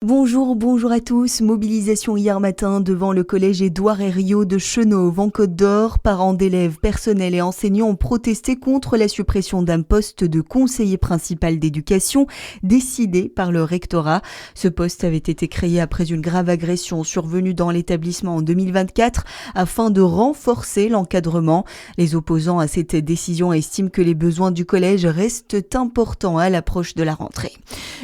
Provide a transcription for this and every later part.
Bonjour à tous. Mobilisation hier matin devant le collège Édouard Herriot de Chenauve en Côte d'Or. Parents d'élèves, personnels et enseignants ont protesté contre la suppression d'un poste de conseiller principal d'éducation décidé par le rectorat. Ce poste avait été créé après une grave agression survenue dans l'établissement en 2024 afin de renforcer l'encadrement. Les opposants à cette décision estiment que les besoins du collège restent importants à l'approche de la rentrée.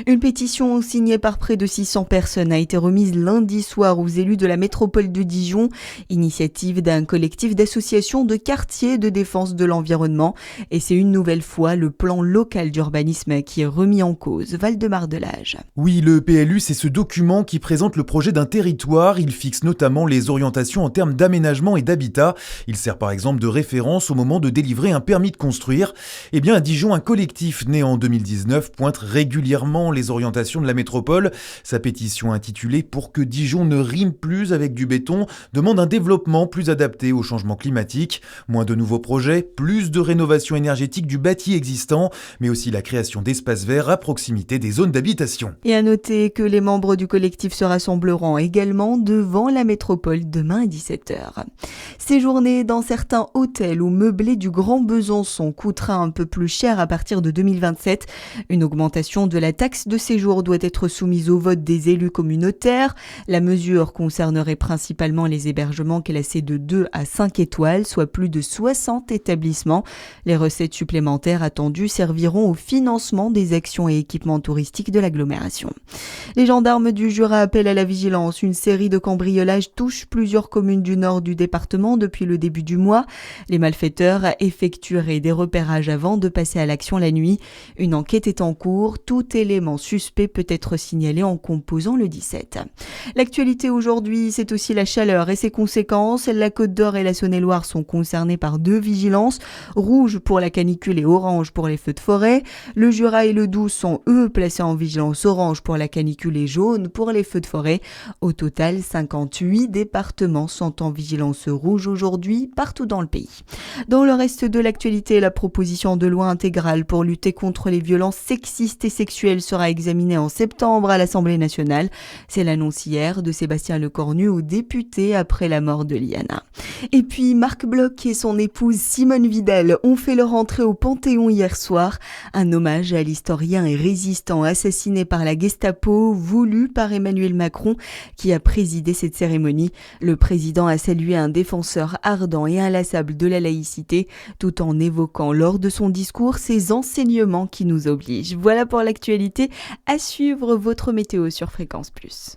Une pétition signée par près de 600 personnes a été remise lundi soir aux élus de la métropole de Dijon, initiative d'un collectif d'associations de quartiers de défense de l'environnement. Et c'est une nouvelle fois le plan local d'urbanisme qui est remis en cause. Val-de-Marne-de-Lage. Oui, le PLU, c'est ce document qui présente le projet d'un territoire. Il fixe notamment les orientations en termes d'aménagement et d'habitat. Il sert par exemple de référence au moment de délivrer un permis de construire. Eh bien, à Dijon, un collectif né en 2019 pointe régulièrement les orientations de la métropole. Sa pétition intitulée « Pour que Dijon ne rime plus avec du béton » demande un développement plus adapté au changement climatique. Moins de nouveaux projets, plus de rénovation énergétique du bâti existant, mais aussi la création d'espaces verts à proximité des zones d'habitation. Et à noter que les membres du collectif se rassembleront également devant la métropole demain à 17h. Séjourner dans certains hôtels ou meublés du Grand Besançon coûtera un peu plus cher à partir de 2027. Une augmentation de la taxe de séjour doit être soumise au vote des élus communautaires. La mesure concernerait principalement les hébergements classés de 2 à 5 étoiles, soit plus de 60 établissements. Les recettes supplémentaires attendues serviront au financement des actions et équipements touristiques de l'agglomération. Les gendarmes du Jura appellent à la vigilance. Une série de cambriolages touche plusieurs communes du nord du département depuis le début du mois. Les malfaiteurs effectueraient des repérages avant de passer à l'action la nuit. Une enquête est en cours. Tout élément suspect peut être signalé en composant le 17. L'actualité aujourd'hui, c'est aussi la chaleur et ses conséquences. La Côte d'Or et la Saône-et-Loire sont concernés par 2 vigilances, rouge pour la canicule et orange pour les feux de forêt. Le Jura et le Doubs sont eux placés en vigilance orange pour la canicule et jaune pour les feux de forêt. Au total, 58 départements sont en vigilance rouge aujourd'hui partout dans le pays. Dans le reste de l'actualité, la proposition de loi intégrale pour lutter contre les violences sexistes et sexuelles sera examinée en septembre à l'Assemblée nationale. C'est l'annonce hier de Sébastien Lecornu aux députés après la mort de Liana. Et puis Marc Bloch et son épouse Simone Vidal ont fait leur entrée au Panthéon hier soir. Un hommage à l'historien et résistant assassiné par la Gestapo, voulu par Emmanuel Macron, qui a présidé cette cérémonie. Le président a salué un défenseur ardent et inlassable de la laïcité, tout en évoquant lors de son discours ses enseignements qui nous obligent. Voilà pour l'actualité. À suivre votre météo sur Fréquence Plus.